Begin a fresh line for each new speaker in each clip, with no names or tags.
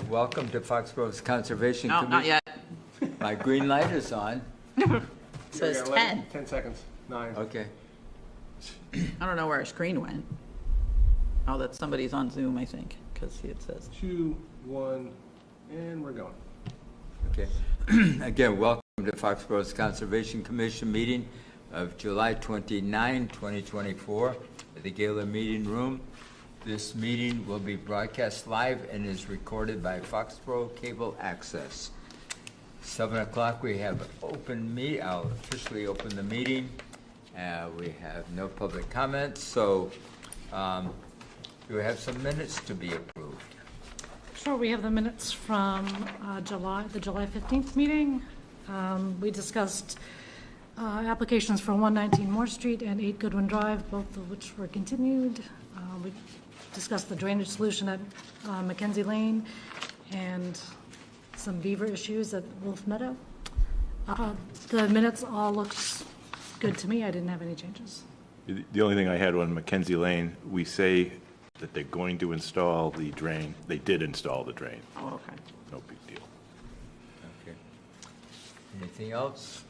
welcome to Foxborough's Conservation
No,
Commission.
not yet.
My green light is on.
Says 10.
10 seconds. 9.
Okay.
I don't know where our screen went. Oh, that's somebody's on Zoom, I think, because it says.
2, 1, and we're going.
Okay. Again, welcome to Foxborough's Conservation Commission meeting of July 29, 2024 at the Gala Meeting Room. This meeting will be broadcast live and is recorded by Foxboro Cable Access. 7 o'clock we have open meeting. I'll officially open the meeting. We have no public comments, so do we have some minutes to be approved?
Sure, we have the minutes from the July 15th meeting. We discussed applications for 119 Moore Street and 8 Goodwin Drive, both of which were continued. We discussed the drainage solution at Mackenzie Lane and some beaver issues at Wolf Meadow. The minutes all looked good to me. I didn't have any changes.
The only thing I had on Mackenzie Lane, we say that they're going to install the drain. They did install the drain.
Oh, okay.
No big deal.
Okay. Anything else?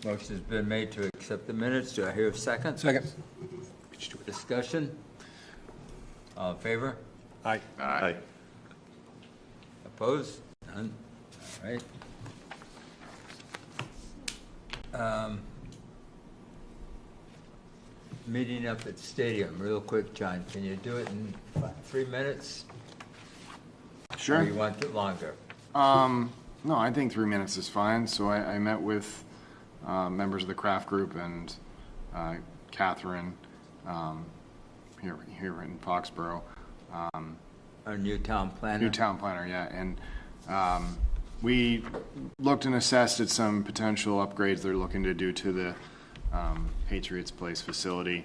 Motion's been made to accept the minutes. Do I hear a second?
Second.
Discussion? All in favor?
Aye.
Aye.
Opposed? None? All right. Meeting up at Stadium, real quick, John. Can you do it in 3 minutes?
Sure.
Or you want it longer?
No, I think 3 minutes is fine. So I met with members of the craft group and Catherine here in Foxborough.
Our new town planner?
New town planner, yeah. And we looked and assessed at some potential upgrades they're looking to do to the Patriots Place facility.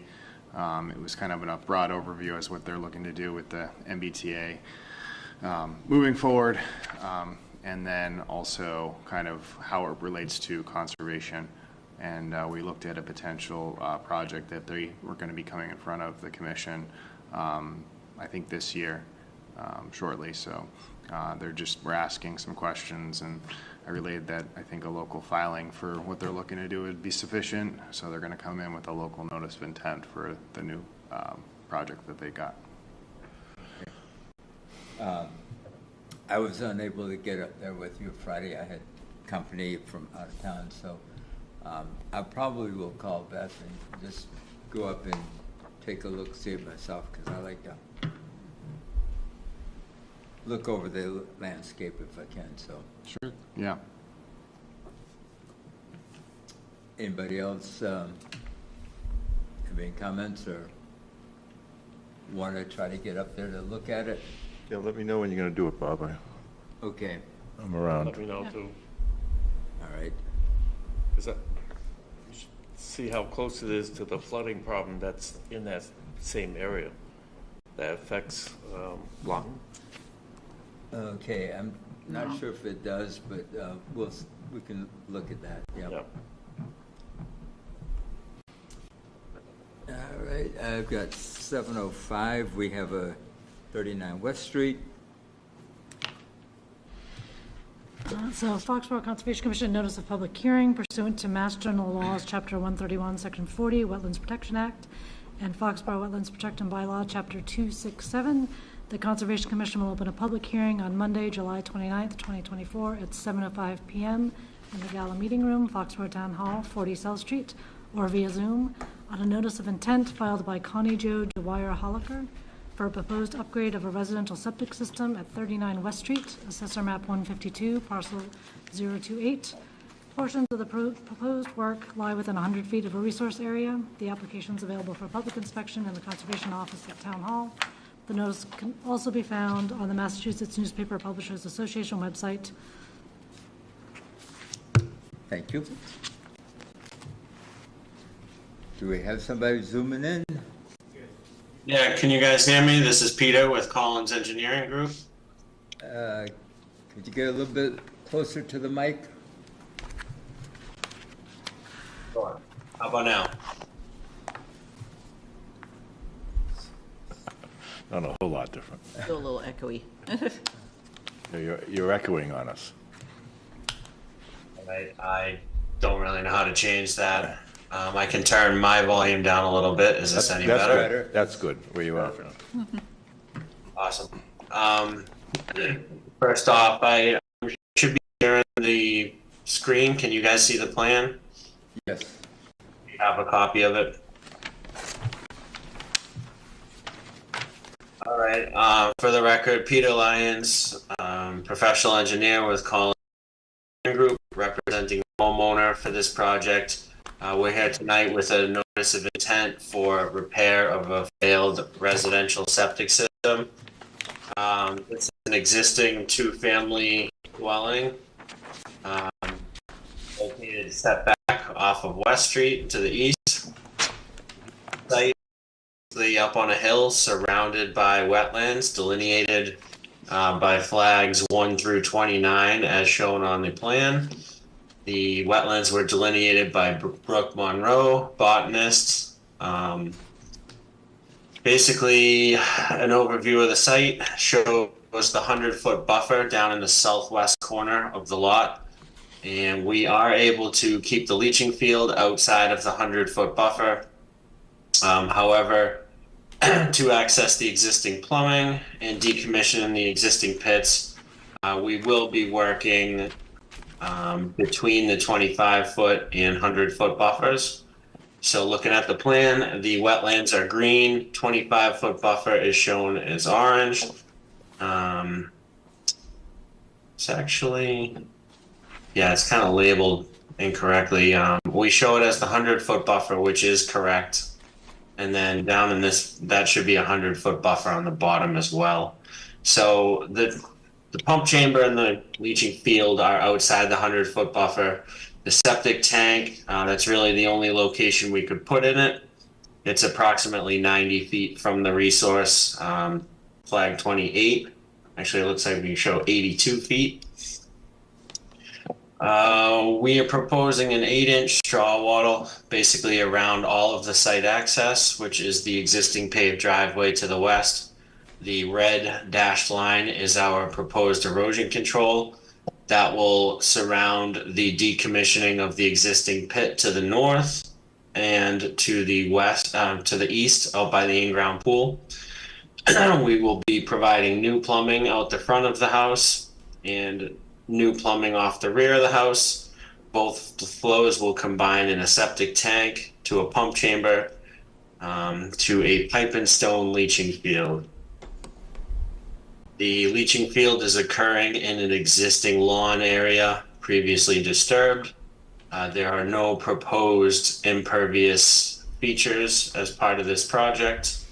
It was kind of a broad overview as what they're looking to do with the MBTA moving forward, and then also kind of how it relates to conservation. And we looked at a potential project that they were going to be coming in front of the commission, I think this year, shortly. So we're asking some questions, and I relayed that I think a local filing for what they're looking to do would be sufficient. So they're going to come in with a local notice of intent for the new project that they got.
I was unable to get up there with you Friday. I had company from out of town, so I probably will call Beth and just go up and take a look, see it myself, because I like to look over the landscape if I can. So
Sure. Yeah.
anybody else have any comments or want to try to get up there to look at it?
Yeah, let me know when you're going to do it, Bob.
Okay,
I'm around.
Let me know too.
all right.
Is that, you should see how close it is to the flooding problem that's in that same area that affects Lawton.
Okay, I'm not sure if it does, but we can look at that. Yeah.
Yeah.
All right, I've got 7:05. We have a 39 West Street.
So Foxborough Conservation Commission notice of public hearing pursuant to Mass General Laws, Chapter 131, Section 40, Wetlands Protection Act, and Foxborough Wetlands Protection Bylaw, Chapter 267. The Conservation Commission will open a public hearing on Monday, July 29th, 2024 at 7:05 p.m. in the Gala Meeting Room, Foxborough Town Hall, 40 South Street, or via Zoom, on a notice of intent filed by Connie Jo Dwyer Holliker for a proposed upgrade of a residential septic system at 39 West Street, Assessor Map 152, Parcel 028. Portions of the proposed work lie within 100 feet of a resource area. The application is available for public inspection in the Conservation Office at Town Hall. The notice can also be found on the Massachusetts Newspaper Publishers Association website.
Thank you. Do we have somebody zooming in?
Yeah, can you guys hear me? This is Peter with Collins Engineering Group.
Could you get a little bit closer to the mic?
Sure. How about now?
Not a whole lot different.
Still a little echoey.
You're echoing on us.
I don't really know how to change that. I can turn my volume down a little bit. Is this any
That's
better?
good. That's good, where you are.
Awesome. First off, I should be sharing the screen. Can you guys see the plan?
Yes.
You have a copy of it? All right. For the record, Peter Lyons, professional engineer with Collins Group, representing the homeowner for this project. We're here tonight with a notice of intent for repair of a failed residential septic system. This is an existing two-family dwelling located set back off of West Street to the east. Site up on a hill surrounded by wetlands delineated by flags 1 through 29 as shown on the plan. The wetlands were delineated by Brooke Monroe, botanist. Basically, an overview of the site shows the 100-foot buffer down in the southwest corner of the lot. And we are able to keep the leaching field outside of the 100-foot buffer. However, to access the existing plumbing and decommission the existing pits, we will be working between the 25-foot and 100-foot buffers. So looking at the plan, the wetlands are green, 25-foot buffer is shown as orange. It's actually, yeah, it's kind of labeled incorrectly. We show it as the 100-foot buffer, which is correct. And then down in this, that should be a 100-foot buffer on the bottom as well. So the pump chamber and the leaching field are outside the 100-foot buffer. The septic tank, that's really the only location we could put in it. It's approximately 90 feet from the resource, flag 28. Actually, it looks like we can show 82 feet. We are proposing an 8-inch straw wattle basically around all of the site access, which is the existing paved driveway to the west. The red dashed line is our proposed erosion control that will surround the decommissioning of the existing pit to the north and to the west, to the east out by the in-ground pool. We will be providing new plumbing out the front of the house and new plumbing off the rear of the house. Both the flows will combine in a septic tank to a pump chamber to a pipe and stone leaching field. The leaching field is occurring in an existing lawn area previously disturbed. There are no proposed impervious features as part of this project.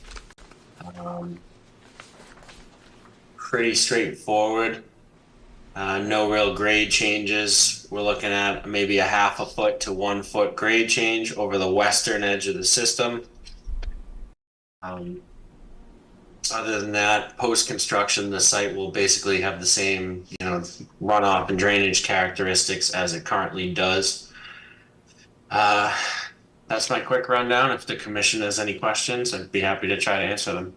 Pretty straightforward. No real grade changes. We're looking at maybe a 0.5 foot to 1 foot grade change over the western edge of the system. Other than that, post-construction, the site will basically have the same, runoff and drainage characteristics as it currently does. That's my quick rundown. If the commission has any questions, I'd be happy to try to answer them.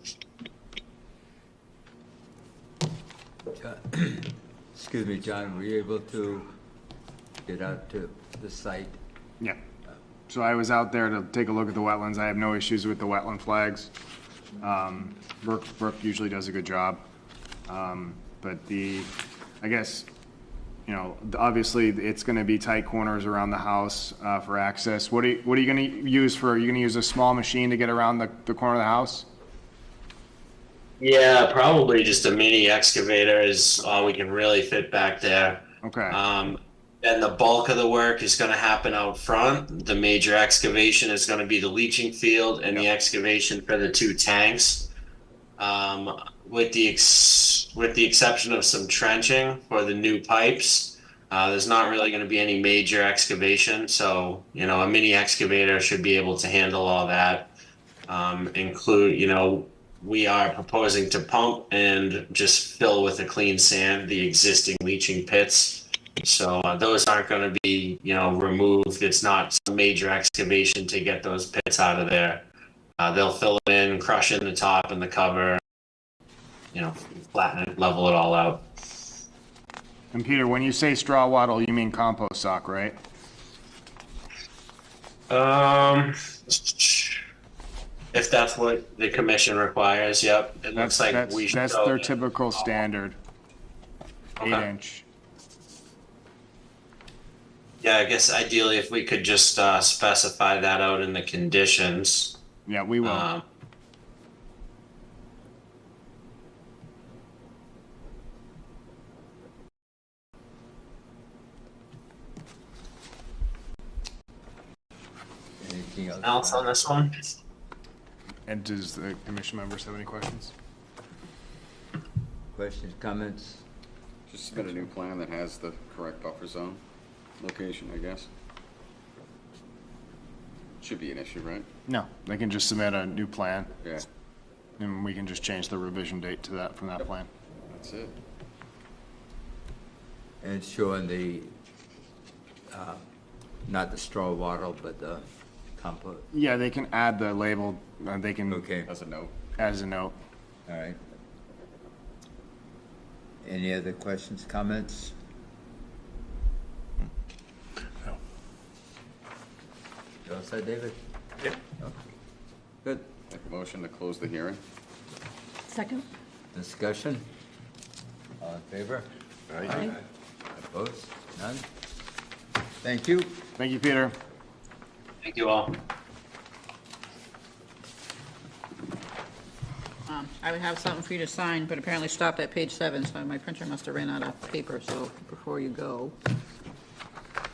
Excuse me, John, were you able to get out to the site?
Yeah. So I was out there to take a look at the wetlands. I have no issues with the wetland flags. Brooke usually does a good job. But I guess, obviously it's going to be tight corners around the house for access. What are you going to use are you going to use a small machine to get around the corner of the house?
Yeah, probably just a mini excavator is all we can really fit back there.
Okay.
And the bulk of the work is going to happen out front. The major excavation is going to be the leaching field and the excavation for the 2 tanks. With the exception of some trenching for the new pipes, there's not really going to be any major excavation. So, a mini excavator should be able to handle all that. We are proposing to pump and just fill with a clean sand the existing leaching pits. So those aren't going to be, removed. It's not some major excavation to get those pits out of there. They'll fill it in, crush in the top and the cover, flatten it, level it all out.
And Peter, when you say straw wattle, you mean compost sock, right?
If that's what the commission requires, yep. It looks like we should.
That's
go
their
in.
typical standard,
Okay.
8-inch.
Yeah, I guess ideally if we could just specify that out in the conditions.
Yeah, we will.
Anything
Else on this one?
And does the commission members have any questions?
Questions, comments?
Just submit a new plan that has the correct buffer zone location, I guess. Should be an issue, right?
No, they can just submit a new plan,
Yeah,
and we can just change the revision date to that, from that plan.
that's it.
And it's showing the, not the straw wattle, but the compost.
Yeah, they can add the label, they can,
Okay,
As a note.
as a note.
all right. Any other questions, comments?
No.
You all set, David?
Yep.
Okay. Good.
Make a motion to close the hearing.
Second?
Discussion? All in favor?
Aye.
Opposed? None? Thank you.
Thank you, Peter.
Thank you all.
I would have something for you to sign, but apparently stopped at page 7, so my printer must have ran out of paper, so before you go,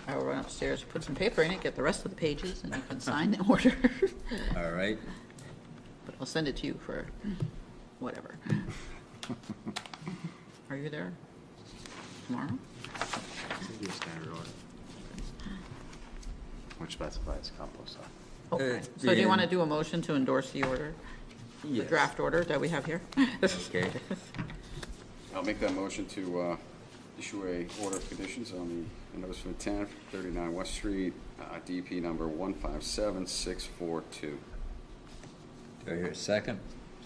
I will run upstairs, put some paper in it, get the rest of the pages, and you can sign in order.
All right.
But I'll send it to you for whatever. Are you there tomorrow?
Which specifies compost sock.
Okay, so do you want to do a motion to endorse the order? The
Yes.
draft order that we have here?
Okay.
I'll make that motion to issue a order of conditions on the endorsement 10, 39 West Street, DP number 157642.
Do I hear a second?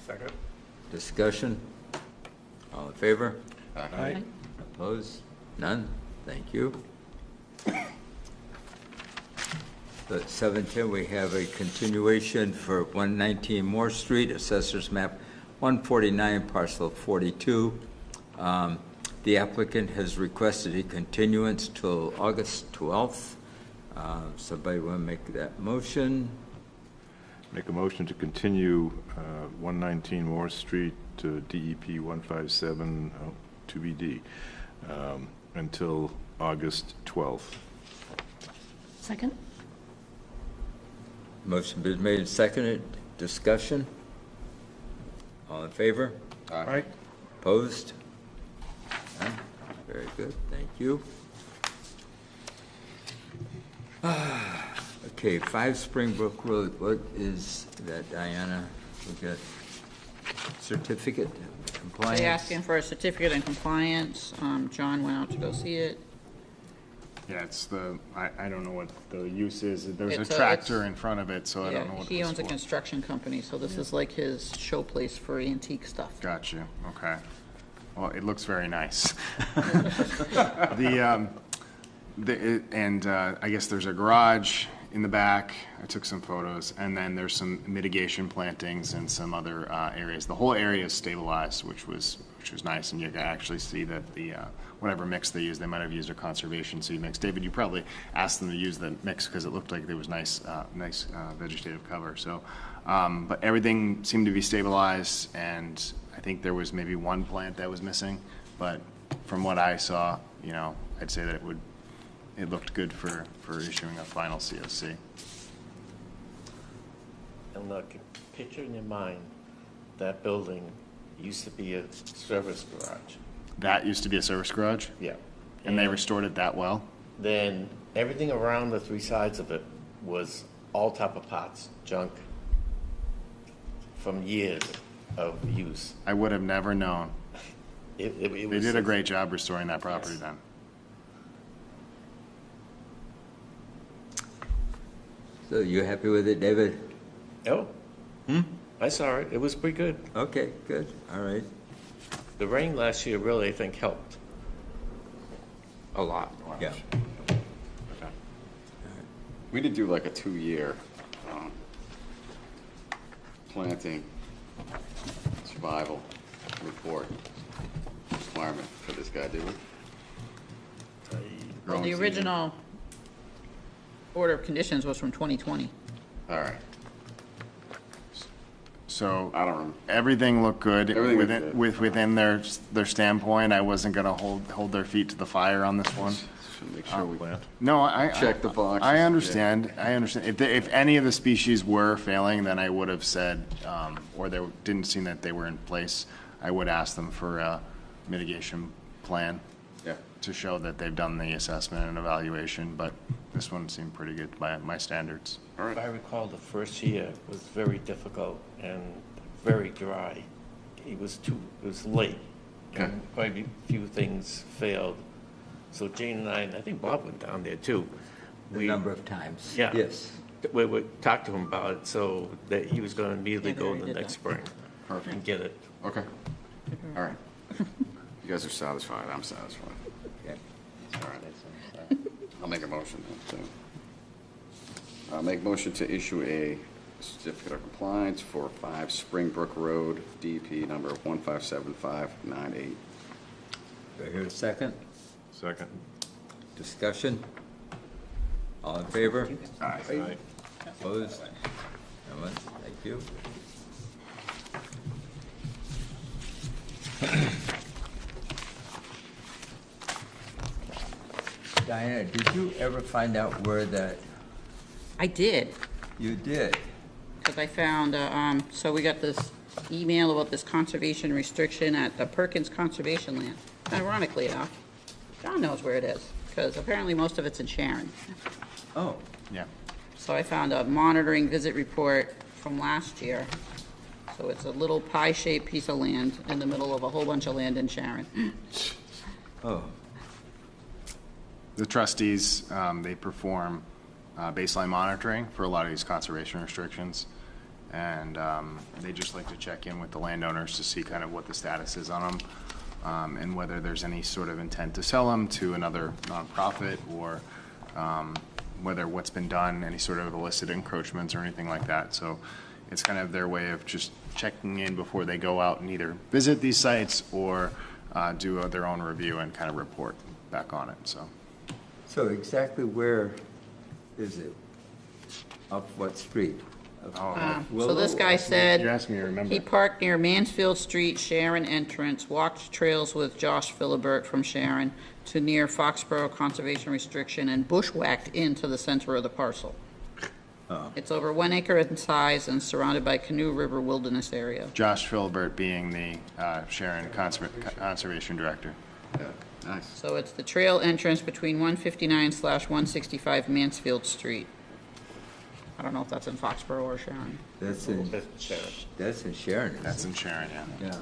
Second.
Discussion? All in favor?
Aye.
Opposed? None? Thank you. At 7:10, we have a continuation for 119 Moore Street, Assessors Map 149, Parcel 42. The applicant has requested a continuance till August 12th. Somebody want to make that motion?
Make a motion to continue 119 Moore Street to DEP 157 2BD until August 12th.
Second?
Motion been made and seconded. Discussion? All in favor?
Aye.
Opposed? None? Very good, thank you. Okay, 5 Springbrook Road, what is that, Diana? We got certificate of compliance?
They're asking for a certificate in compliance. John went out to go see it.
Yeah, it's the, I don't know what the use is. There's a
It's a-
tractor
it's-
in front of it, so I don't know
Yeah,
what
he
it was
owns a
for.
construction company, so this is like his showplace for antique stuff.
Got you, okay. Well, it looks very nice. I guess there's a garage in the back. I took some photos, and then there's some mitigation plantings and some other areas. The whole area is stabilized, which was nice, and you can actually see that the whatever mix they used, they might have used a conservation seed mix. David, you probably asked them to use the mix because it looked like there was nice vegetative cover. So, but everything seemed to be stabilized, and I think there was maybe one plant that was missing, but from what I saw, I'd say that it looked good for issuing a final COC.
And look, picture in your mind, that building used to be a service garage.
That used to be a service garage,
Yeah.
and they restored it that well.
Then everything around the 3 sides of it was all type of pots, junk, from years of use.
I would have never known.
It
They
was.
did a great job restoring that property
Yes.
then.
So you happy with it, David?
Oh. I saw it. It was pretty good.
Okay, good, all right.
The rain last year really, I think, helped. a lot.
Yeah.
We did do like a 2-year planting survival report requirement for this guy, did we?
Well,
Growing
the
season.
original order of conditions was from 2020.
All right.
So
I don't remember.
everything looked good
Everything looked
within,
good.
within their standpoint. I wasn't gonna hold their feet to the fire on this one.
Should make sure we
No, I.
check the boxes.
I understand, I understand. If any of the species were failing, then I would have said, or they didn't seem that they were in place, I would ask them for a mitigation plan
Yeah.
to show that they've done the assessment and evaluation, but this one seemed pretty good by my standards.
All
If I
right.
recall, the first year was very difficult and very dry. It was late.
Okay.
And quite a few things failed. So Jane and I think Bob went down there too.
The number of times.
Yeah.
Yes.
We talked to him about it, so that he was gonna immediately
Yeah, they
go
already
the
did
next
that.
spring
Perfect.
and get it.
Okay. All right. You guys are satisfied. I'm satisfied.
Okay.
All right. I'll make a motion then, too. I'll make motion to issue a certificate of compliance for 5 Springbrook Road, DP number 157598.
Do I hear a second?
Second.
Discussion? All in favor?
Aye.
Opposed? No one? Thank you. Diana, did you ever find out where that,
I did,
you did?
because I found, so we got this email about this conservation restriction at the Perkins Conservation Land. Ironically enough, John knows where it is, because apparently most of it's in Sharon.
Oh,
Yeah.
So I found a monitoring visit report from last year. So it's a little pie-shaped piece of land in the middle of a whole bunch of land in Sharon.
oh,
The trustees, they perform baseline monitoring for a lot of these conservation restrictions. And they just like to check in with the landowners to see kind of what the status is on them, and whether there's any sort of intent to sell them to another nonprofit, or whether what's been done, any sort of illicit encroachments or anything like that. So it's kind of their way of just checking in before they go out and either visit these sites or do their own review and kind of report back on it, so.
so exactly where is it? Up what street?
So this guy said.
You asked me to remember.
He parked near Mansfield Street, Sharon entrance, walked trails with Josh Philibert from Sharon to near Foxborough Conservation Restriction, and bushwhacked into the center of the parcel. It's over 1 acre in size and surrounded by Canoe River Wilderness Area.
Josh Philbert being the Sharon Conservation Director.
Yeah, nice.
So it's the trail entrance between 159/165 Mansfield Street. I don't know if that's in Foxborough or Sharon.
That's in,
That's Sharon.
that's in Sharon. isn't
That's
it?
in Sharon, yeah.
Yeah.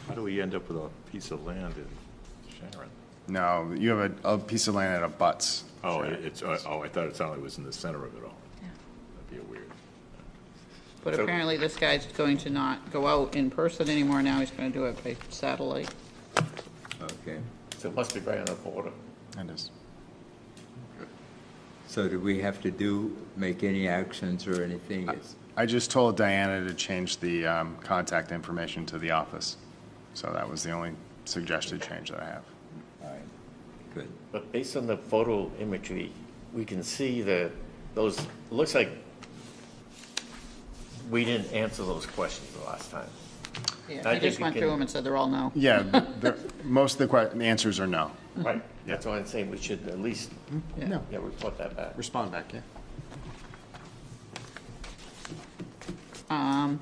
How do we end up with a piece of land in Sharon?
No, you have a piece of land that abuts.
Oh,
Sharon.
it's, I thought it sounded like it was in the center of it all. That'd be weird.
But
So-
apparently this guy's going to not go out in person anymore now. He's going to do it by satellite.
Okay.
So it must be right on the border.
It is.
So do we have to make any actions or anything? It's-
I just told Diana to change the contact information to the office. So that was the only suggested change that I have.
All right, good.
But based on the photo imagery, we can see that those, it looks like we didn't answer those questions the last time. I
Yeah, he
think
just
we
went
can-
through them and said they're all no.
Yeah, most of the answers are no.
Right. That's why I'm saying we should at least,
Yeah.
yeah, report that back.
Respond back, yeah.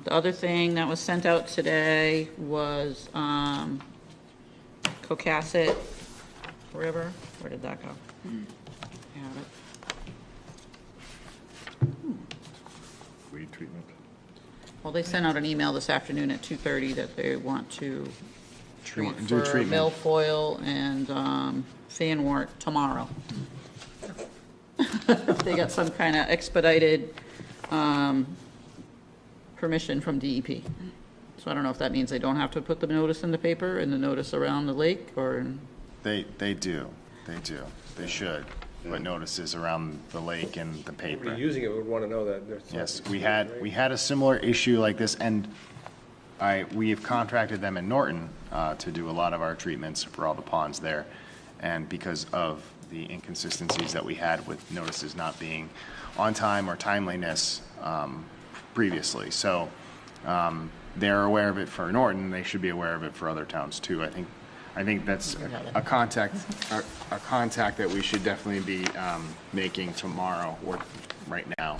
The other thing that was sent out today was, Cocasset River. Where did that go? I have it.
Weed treatment.
Well, they sent out an email this afternoon at 2:30 that they want to treat
do
for
treatment.
milfoil and fanwort tomorrow. They got some kind of expedited permission from DEP. So I don't know if that means they don't have to put the notice in the paper and the notice around the lake, or
They do. They should. But notices around the lake and the paper.
Everybody using it would want to know that.
Yes, we had a similar issue like this, and we have contracted them in Norton to do a lot of our treatments for all the ponds there. And because of the inconsistencies that we had with notices not being on time or timeliness previously. So they're aware of it for Norton, they should be aware of it for other towns too. I think that's a contact that we should definitely be making tomorrow or right now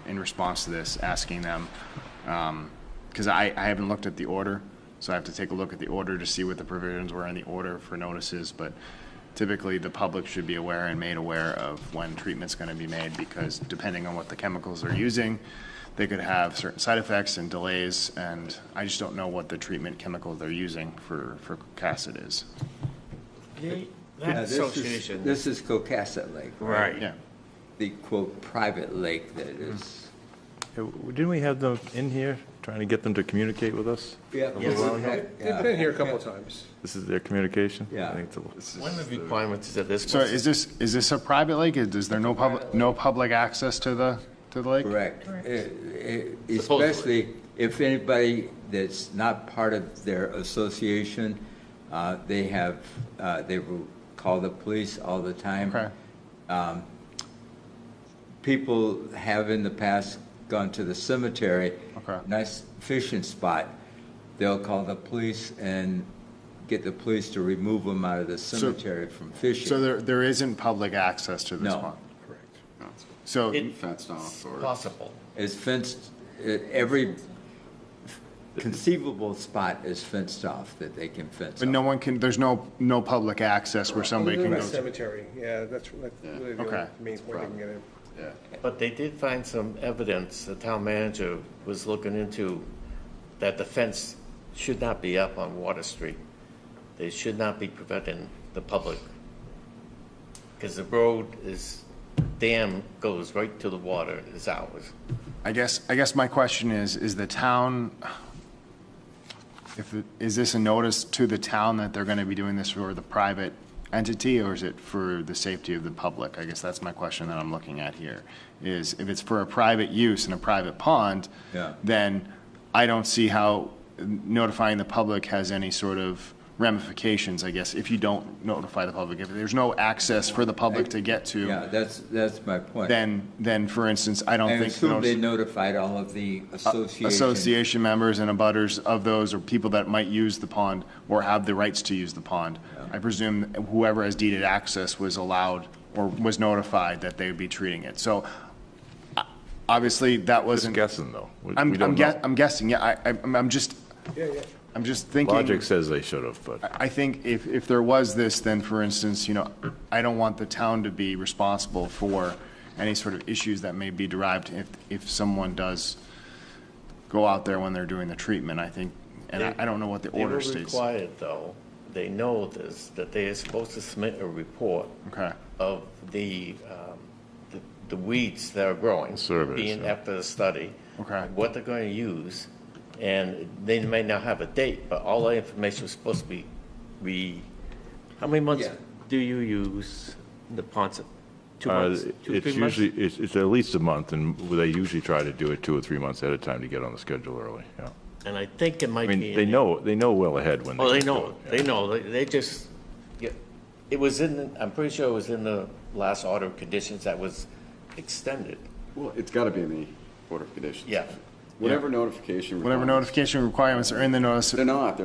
in response to this, asking them, because I haven't looked at the order, so I have to take a look at the order to see what the provisions were in the order for notices, but typically the public should be aware and made aware of when treatment's going to be made, because depending on what the chemicals they're using, they could have certain side effects and delays, and I just don't know what the treatment chemical they're using for Cohasset is.
Yeah, this is Cohasset Lake, right?
Yeah.
The quote, private lake that is.
Didn't we have them in here, trying to get them to communicate with us?
Yeah.
They've been here a couple of times.
This is their communication?
Yeah.
I think it's
One of the requirements is that this.
So is this a private lake? Is there no public access to the lake?
Correct. Especially if anybody that's not part of their association, they will call the police all the time.
Okay.
People have in the past gone to the cemetery,
Okay.
nice fishing spot. They'll call the police and get the police to remove them out of the cemetery from fishing.
So there isn't public access to this
No.
pond?
Correct.
So,
Fenced off or?
Possible.
It's fenced, every conceivable spot is fenced off that they can fence
but
off.
no one can, there's no public access where somebody
Other
can
than
go
the
to?
cemetery, yeah, that's really the
Okay.
only main point they can get in.
Yeah.
But they did find some evidence, the town manager was looking into, that the fence should not be up on Water Street. They should not be preventing the public. Because the road dam goes right to the water, is ours.
I guess my question is the town, is this a notice to the town that they're gonna be doing this for the private entity, or is it for the safety of the public? I guess that's my question that I'm looking at here, is if it's for a private use in a private pond,
Yeah.
then I don't see how notifying the public has any sort of ramifications, I guess, if you don't notify the public. If there's no access for the public to get to,
Yeah, that's my point.
then, for instance, I don't
And
think.
assume they notified all of the
Association members and abutters of those, or people that might use the pond or have the rights to use the pond. I presume whoever has deeded access was allowed or was notified that they would be treating it. So obviously, that
just
wasn't.
guessing, though. We
I'm
don't know.
I'm guessing, yeah, I'm just thinking.
Logic says they should have, but
I think if there was this, then for instance, I don't want the town to be responsible for any sort of issues that may be derived if someone does go out there when they're doing the treatment, I think, and I don't know what the order
They were
states.
required, though, they know this, that they are supposed to submit a report
Okay,
of the weeds that are growing.
Surveys,
Being
yeah.
after the study.
Okay.
What they're going to use, and they may not have a date, but all the information was supposed to be how many months
Yeah.
do you use the ponds? 2 months? Two,
it's
3 months?
usually, it's at least a month, and they usually try to do it 2 or 3 months ahead of time to get on the schedule early, yeah.
And I think it
I
might be.
mean, they know well ahead when they.
Oh, they
do
know,
it, yeah.
they know, they just, yeah, it was I'm pretty sure it was in the last order of conditions that was extended.
Well, it's got to be in the order of conditions.
Yeah.
Whatever notification.
whatever
requirements.
notification requirements are in the notice,
They're not.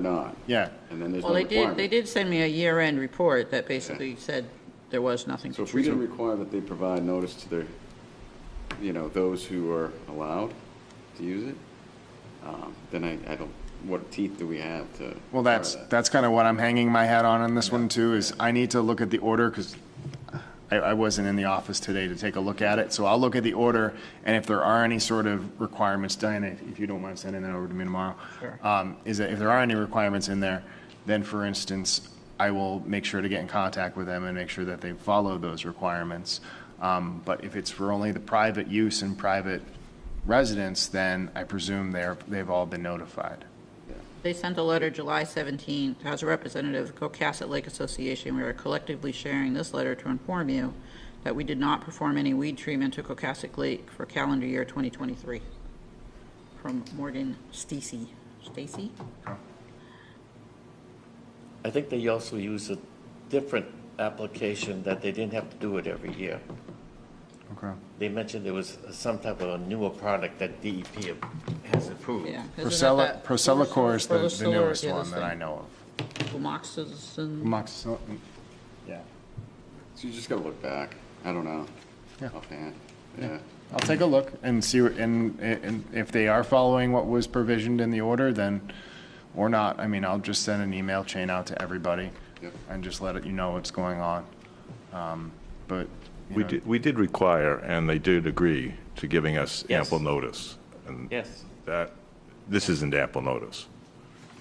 yeah.
And then there's no
Well,
requirement.
they did send me a year-end report that basically said there was nothing
So
to
if we didn't
treat.
require that they provide notice to their, those who are allowed to use it, then I don't, what teeth do we have to?
Well,
require
that's
that?
kind of what I'm hanging my hat on this one too, is I need to look at the order, because I wasn't in the office today to take a look at it, so I'll look at the order, and if there are any sort of requirements, Diana, if you don't mind sending that over to me tomorrow.
Sure.
Is that if there are any requirements in there, then for instance, I will make sure to get in contact with them and make sure that they follow those requirements. But if it's for only the private use and private residents, then I presume they've all been notified.
They sent a letter July 17th, as a representative of Cohasset Lake Association, we are collectively sharing this letter to inform you that we did not perform any weed treatment to Cohasset Lake for calendar year 2023. From Morgan Stacy. Stacy?
I think they also use a different application that they didn't have to do it every year.
Okay.
They mentioned there was some type of a newer product that DEP has approved.
Yeah.
Procellacor is the newest one that I know of.
Amoxicillin.
Amoxicillin, yeah.
So you just gotta look back. I don't know.
Yeah.
Offhand. Yeah.
I'll take a look and see, and if they are following what was provisioned in the order, then, or not, I mean, I'll just send an email chain out to everybody
Yep.
and just let you know what's going on. But, you know,
We did require, and they did agree to giving us
Yes.
ample notice. And
Yes.
this isn't ample notice.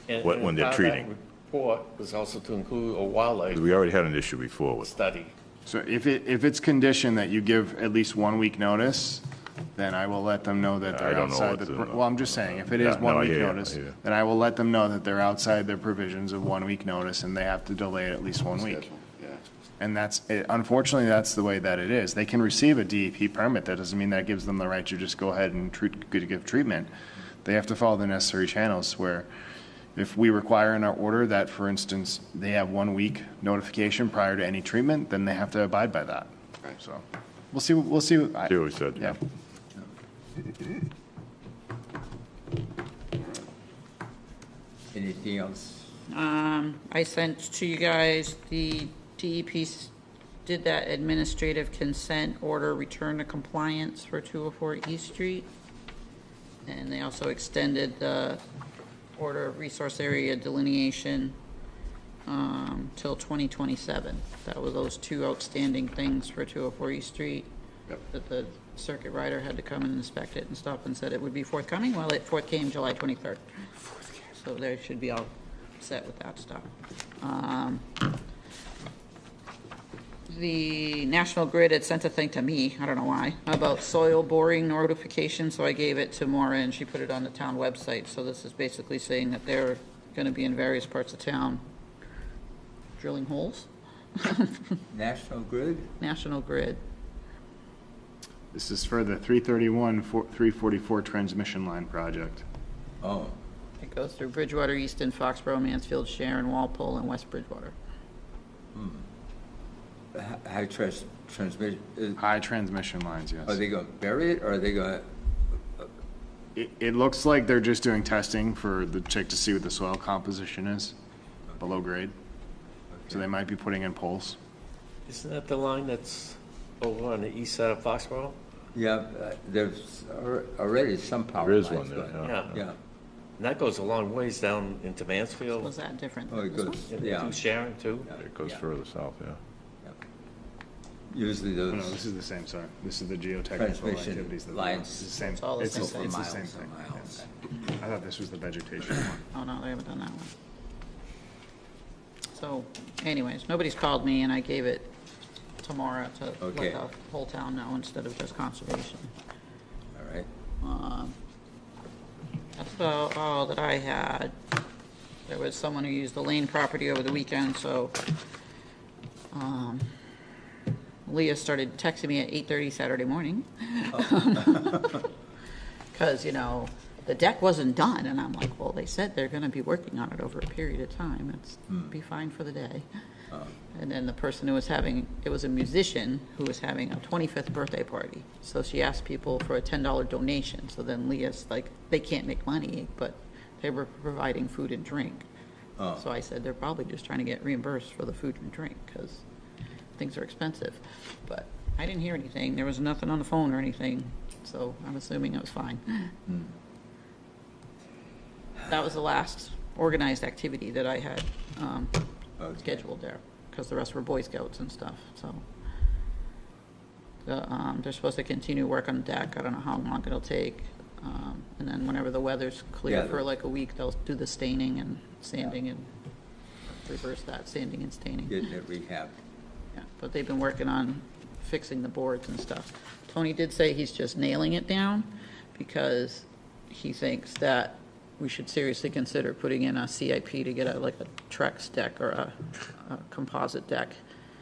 And-
When
and
they're
part of that
treating.
report was also to include a wildlife
We already had an issue before with,
study.
so if it's conditioned that you give at least 1 week notice, then I will let them know that
I
they're
don't know
outside
what
the,
to-
well, I'm just saying, if it
Yeah,
is
no,
1
I
week
hear you, I
notice,
hear you.
then I will let them know that they're outside their provisions of 1 week notice and they have to delay it at least 1 week.
Schedule, yeah.
And unfortunately, that's the way that it is. They can receive a DEP permit. That doesn't mean that gives them the right to just go ahead and give treatment. They have to follow the necessary channels where if we require in our order that, for instance, they have 1 week notification prior to any treatment, then they have to abide by that.
Right.
So we'll see. We'll see.
see what we said.
Yeah.
Anything else?
I sent to you guys, the DEP did that administrative consent order, return to compliance for 204 East Street. And they also extended the order of resource area delineation till 2027. That was those two outstanding things for 204 East Street.
Yep.
That the circuit rider had to come and inspect it and stop and said it would be forthcoming. Well, it forthcame July 23rd. So they should be all set with that stuff. The National Grid had sent a thing to me, I don't know why, about soil boring notification, so I gave it to Maura and she put it on the town website. So this is basically saying that they're gonna be in various parts of town drilling holes.
National Grid?
National Grid.
This is for the 344 transmission line project.
Oh,
It goes through Bridgewater, Easton, Foxborough, Mansfield, Sharon, Walpole, and West Bridgewater.
high transmission,
High transmission lines, yes.
are they gonna bury it, or are they gonna,
It looks like they're just doing testing for the check to see what the soil composition is below grade. So they might be putting in poles.
Isn't that the line that's over on the east side of Foxborough?
yeah, there's already some power
There is
lines
one there,
going.
Yeah.
Yeah,
And that goes a long ways down into Mansfield.
Was that different?
oh, it
This one?
goes, yeah.
To Sharon, too.
Yeah,
It goes
yeah,
further south, yeah.
yeah. Usually
Oh, no,
those
this is the same, sorry. This is the geotechnical
transmission
activities. that-
lines.
It's the same,
It's all the
it's
same
the
thing.
it's the
miles
same
and
thing.
miles.
yes. I thought this was the vegetation one.
Oh, no, they haven't done that one. So anyways, nobody's called me and I gave it tomorrow to let
Okay.
the whole town know instead of just conservation.
All right,
That's about all that I had. There was someone who used the Lane property over the weekend, so Leah started texting me at 8:30 Saturday morning. Because, you know, the deck wasn't done, and I'm like, well, they said they're gonna be working on it over a period of time. It's be fine for the day. And then the person who was having, it was a musician who was having a 25th birthday party. So she asked people for a $10 donation. So then Leah's like, they can't make money, but they were providing food and drink.
Oh.
So I said, they're probably just trying to get reimbursed for the food and drink because things are expensive. But I didn't hear anything. There was nothing on the phone or anything. So I'm assuming it was fine. That was the last organized activity that I had
Okay.
scheduled there, because the rest were Boy Scouts and stuff, so. They're supposed to continue work on the deck, I don't know how long it'll take. And then whenever the weather's clear
Yeah.
for like a week, they'll do the staining and sanding and reverse that, sanding and staining.
getting it rehabbed.
Yeah, but they've been working on fixing the boards and stuff. Tony did say he's just nailing it down because he thinks that we should seriously consider putting in a CIP to get like a Trex deck or a composite deck.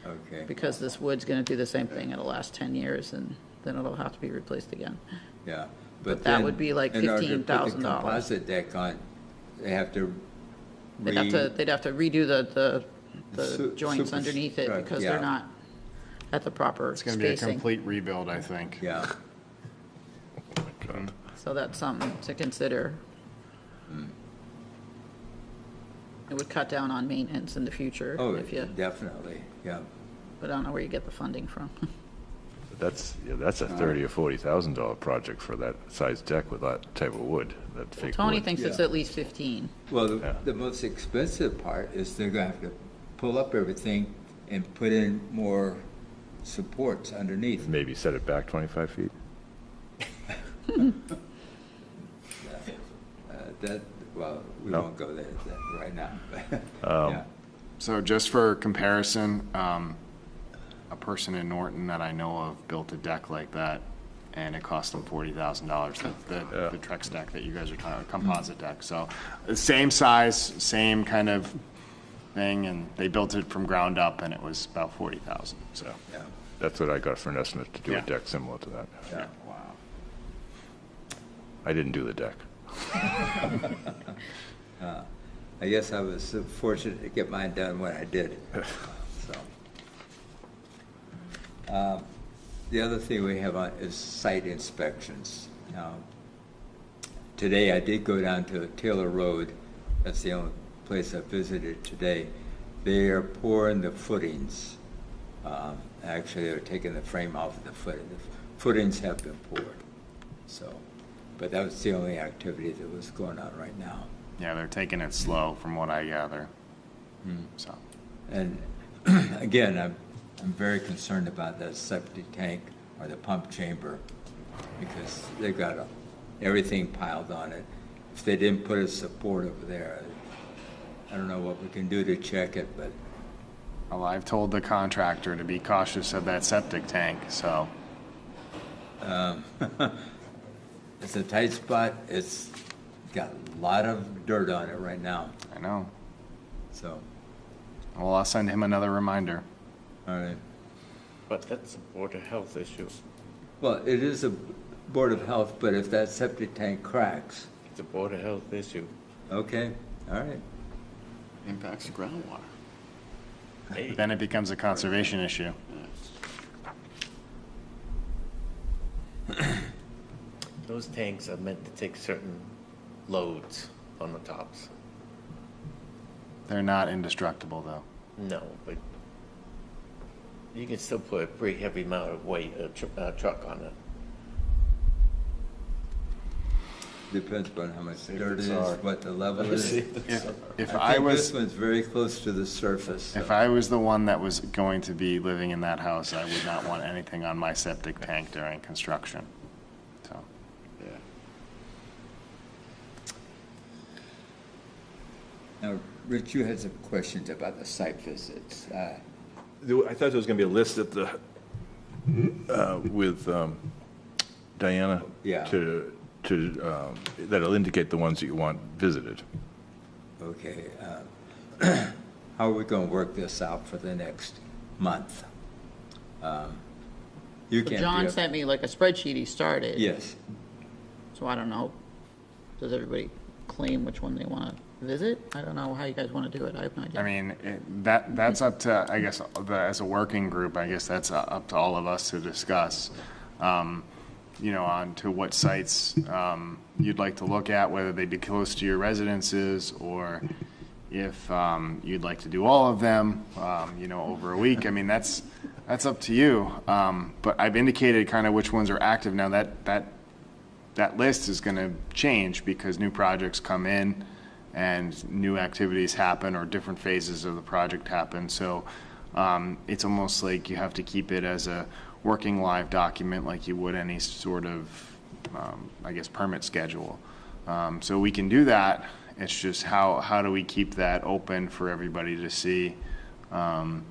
Okay.
Because this wood's gonna do the same thing. It'll last 10 years and then it'll have to be replaced again.
Yeah.
But that
then
would be like
in order to put the
$15,000.
composite deck on, they have to
They'd have to redo the joints
super-
underneath it
right,
because
yeah.
they're not at the proper
It's going to be a
spacing.
complete rebuild, I think.
Yeah.
So that's something to consider. It would cut down on maintenance in the future
Oh,
if you,
definitely, yeah.
but I don't know where you get the funding from.
That's a $30,000 or $40,000 project for that size deck with that type of wood, that fake wood.
Tony thinks it's
Yeah.
at least 15.
Well,
Yeah.
the most expensive part is they're gonna have to pull up everything and put in more supports underneath.
Maybe set it back 25 feet.
Well, we
No.
won't go there right now.
Um,
Yeah.
So just for comparison, a person in Norton that I know of built a deck like that, and it cost them $40,000, the Trex deck that you guys are talking, composite deck. So the same size, same kind of thing, and they built it from ground up, and it was about 40,000, so.
Yeah.
That's what I got for an estimate, to do a
Yeah.
deck similar to that.
Yeah.
Wow.
I didn't do the deck.
I guess I was fortunate to get mine done when I did. So, the other thing we have on is site inspections. Now, today I did go down to Taylor Road. That's the only place I visited today. They are pouring the footings. Actually, they're taking the frame off of the footing. The footings have been poured. So, but that was the only activity that was going on right now.
Yeah, they're taking it slow, from what I gather. So,
And again, I'm very concerned about that septic tank or the pump chamber because they've got everything piled on it. If they didn't put a support over there, I don't know what we can do to check it, but
well, I've told the contractor to be cautious of that septic tank, so.
it's a tight spot. It's got a lot of dirt on it right now.
I know.
So,
Well, I'll send him another reminder.
all right.
But that's a Board of Health issue.
Well, it is a Board of Health, but if that septic tank cracks,
It's a Board of Health issue.
okay, all right.
Impacts groundwater.
Hey,
Then it becomes a conservation issue.
those tanks are meant to take certain loads on the tops.
They're not indestructible, though.
No, but you can still put a pretty heavy amount of weight, truck on it.
Depends upon how much
If
dirt it
it's
is,
our-
what the level is.
If
I
I
think
was,
this one's very close to the surface.
if
so-
I was the one that was going to be living in that house, I would not want anything on my septic tank during construction. So,
Yeah.
Now, Rich, you had some questions about the site visits.
I thought there was going to be a list at the, with Diana.
Yeah.
That'll indicate the ones that you want visited.
Okay, how are we going to work this out for the next month? You
So
can't
John
be up-
sent me like a spreadsheet he started.
Yes,
So I don't know, does everybody claim which one they want to visit? I don't know how you guys want to do it, I have no idea.
I mean, that's up to, I guess, as a working group, I guess that's up to all of us to discuss. On to what sites you'd like to look at, whether they be close to your residences or if you'd like to do all of them, over a week. I mean, that's up to you. But I've indicated kind of which ones are active now. That list is going to change because new projects come in and new activities happen or different phases of the project happen. So it's almost like you have to keep it as a working live document like you would any sort of, permit schedule. So we can do that. It's just how do we keep that open for everybody to see? I don't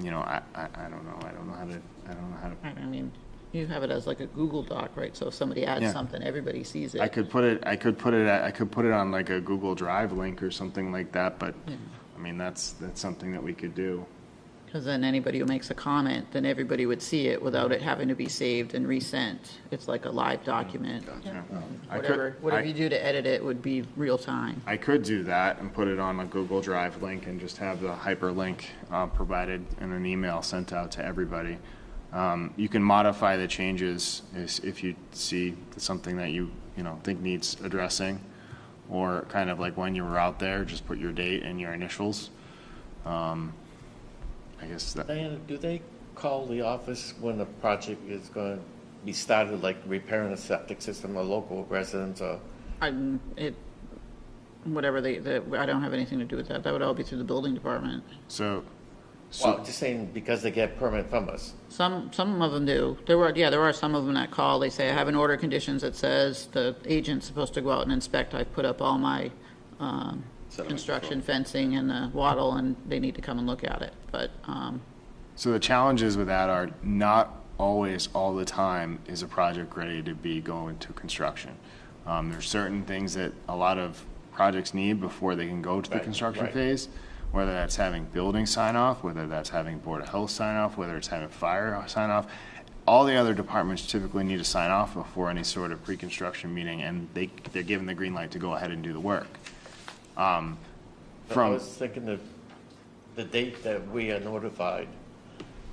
know. I don't know how to.
I mean, You have it as like a Google Doc, right? So if somebody adds
Yeah.
something, everybody sees it.
I could put it on like a Google Drive link or something like that, but, I mean, that's something that we could do.
Because then anybody who makes a comment, then everybody would see it without it having to be saved and resent. It's like a live document.
Yeah. I
Whatever you do to edit it would be real time.
I could do that and put it on a Google Drive link and just have the hyperlink provided in an email sent out to everybody. You can modify the changes if you see something that you think needs addressing, or kind of like when you were out there, just put your date and your initials. I guess that.
Diana, do they call the office when the project is going to be started, like repairing a septic system, or local residents, or?
Whatever I don't have anything to do with that. That would all be through the building department.
So
Well, just saying, because they get permit from us.
Some of them do. There are some of them that call. They say, I have an order of conditions that says the agent's supposed to go out and inspect. I put up all my construction fencing and the wattle, and they need to come and look at it. But
So the challenges with that are not always, all the time, is a project ready to be going to construction. There's certain things that a lot of projects need before they can go to the construction phase, whether that's having building sign off, whether that's having Board of Health sign off, whether it's having fire sign off. All the other departments typically need to sign off before any sort of pre-construction meeting, and they're given the green light to go ahead and do the work.
I was thinking that the date that we are notified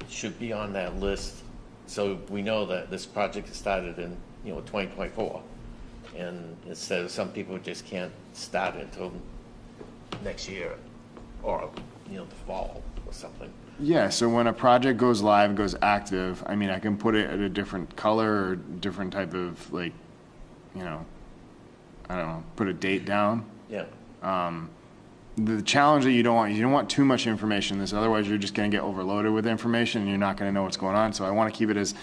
should be on that list, so we know that this project started in 2024, and instead of some people just can't start it until next year, or the fall or something.
Yeah, so when a project goes live, goes active, I mean, I can put it at a different color or different type of, like, I don't know, put a date down.
Yeah.
The challenge that you don't want too much information in this, otherwise you're just going to get overloaded with information and you're not going to know what's going on. So I want to keep it as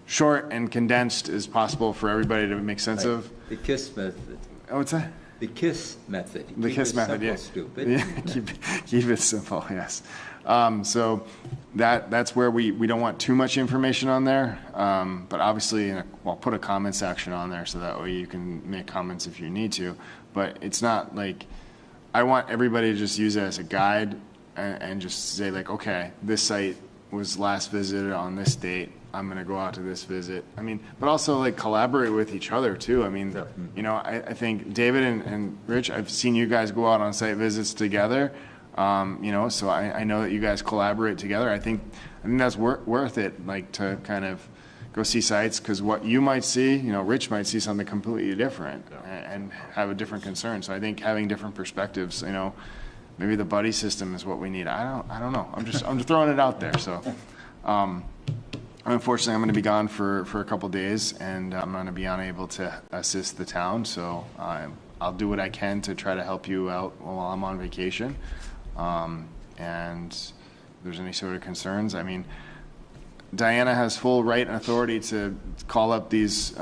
short and condensed as possible for everybody to make sense of.
The KISS method.
Oh, what's that?
The KISS method.
The KISS method, yeah.
Stupid.
Yeah, keep it simple, yes. So that's where we don't want too much information on there. But obviously, I'll put a comment section on there so that way you can make comments if you need to. But it's not like, I want everybody to just use it as a guide and just say like, okay, this site was last visited on this date. I'm going to go out to this visit. I mean, but also like collaborate with each other too. I mean, I think David and Rich, I've seen you guys go out on site visits together. So I know that you guys collaborate together. I think that's worth it, like to kind of go see sites, because what you might see, Rich might see something completely different and have a different concern. So I think having different perspectives, maybe the buddy system is what we need. I don't know. I'm just throwing it out there. So, unfortunately, I'm going to be gone for a couple days, and I'm going to be unable to assist the town. So I'll do what I can to try to help you out while I'm on vacation. And if there's any sort of concerns, I mean, Diana has full right and authority to call up these,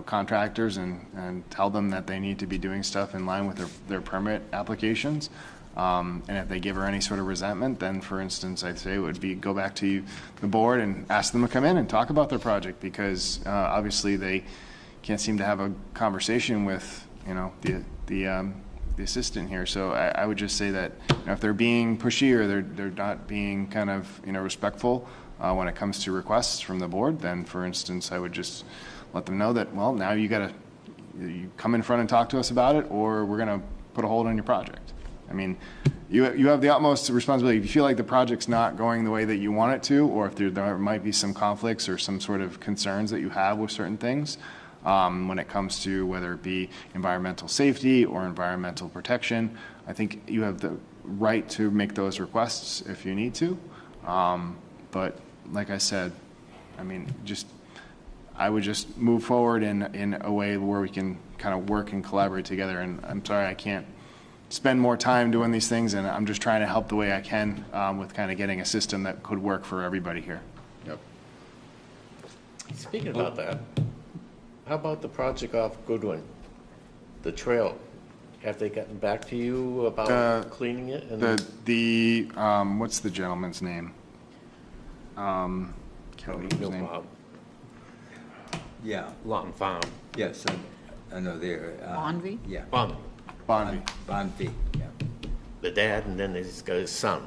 contractors and tell them that they need to be doing stuff in line with their permit applications. And if they give her any sort of resentment, then, for instance, I'd say it would be go back to the board and ask them to come in and talk about their project, because obviously they can't seem to have a conversation with, the assistant here. So I would just say that if they're being pushy or they're not being kind of respectful when it comes to requests from the board, then, for instance, I would just let them know that, well, now you come in front and talk to us about it, or we're going to put a hold on your project. I mean, you have the utmost responsibility. If you feel like the project's not going the way that you want it to, or if there might be some conflicts or some sort of concerns that you have with certain things, when it comes to whether it be environmental safety or environmental protection, I think you have the right to make those requests if you need to. But like I said, I mean, I would just move forward in a way where we can kind of work and collaborate together. And I'm sorry I can't spend more time doing these things, and I'm just trying to help the way I can with kind of getting a system that could work for everybody here.
Yep.
Speaking about that, how about the project off Goodwin, the trail? Have they gotten back to you about cleaning it?
What's the gentleman's name? Can't remember his name.
Yeah,
Lawton Farm.
yes, I know they're.
Bonvie?
Yeah.
Bonvie,
Bonvie.
Bonvie, yeah.
the dad, and then he's got his son.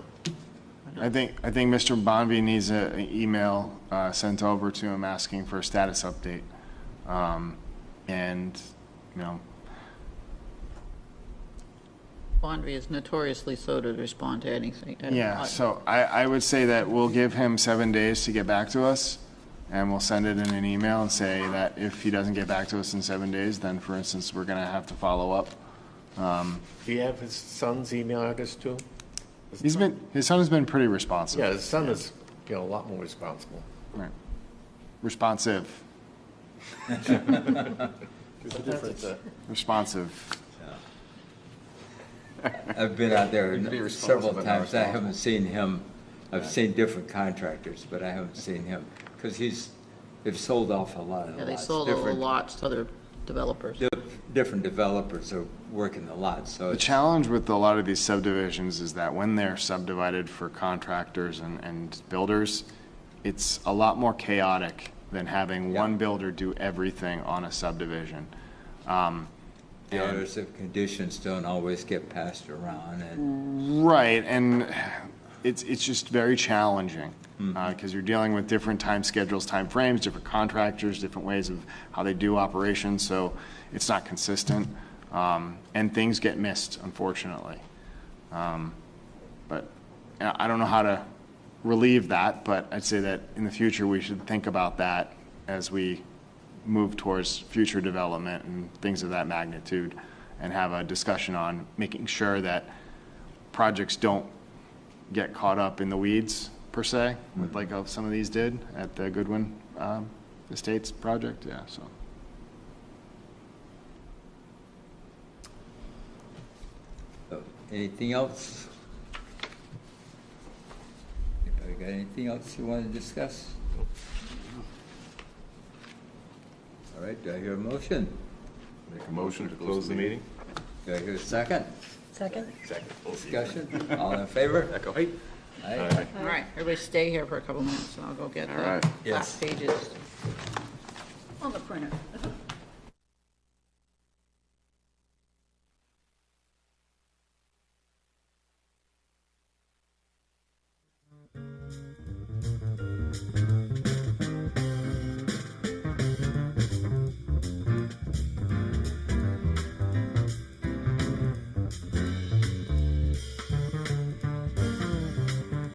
I think Mr. Bonvie needs an email sent over to him asking for a status update. And, you know,
Bonvie is notoriously slow to respond to anything.
yeah, so I would say that we'll give him 7 days to get back to us, and we'll send it in an email and say that if he doesn't get back to us in 7 days, then, for instance, we're going to have to follow up.
Do you have his son's email address too?
His son has been pretty responsive.
Yeah, his son is, a lot more responsible.
Right. Responsive. Responsive.
I've been out there
Be responsible,
several
but not
times. I
responsible.
haven't seen him. I've seen different contractors, but I haven't seen him because they've sold off a lot of
Yeah, they
lots.
sold all the
Different-
lots to other developers.
Different developers are working the lots, so
The
it's,
challenge with a lot of these subdivisions is that when they're subdivided for contractors and builders, it's a lot more chaotic than having
Yeah.
one builder do everything on a subdivision.
the orders of conditions don't always get passed around, and
Right, and it's just very challenging, because you're dealing with different time schedules, time frames, different contractors, different ways of how they do operations, so it's not consistent, and things get missed, unfortunately. But I don't know how to relieve that, but I'd say that in the future, we should think about that as we move towards future development and things of that magnitude, and have a discussion on making sure that projects don't get caught up in the weeds, per se, with like some of these did at the Goodwin Estates project, yeah, so.
anything else? Anybody got anything else you want to discuss? All right, do I hear a motion?
Make a motion to close the meeting?
Do I hear a second?
Second?
Discussion? All in favor?
Echo.
Aye.
All right, everybody stay here for a couple minutes and I'll go get
All right.
the
Yes.
last pages on the printer.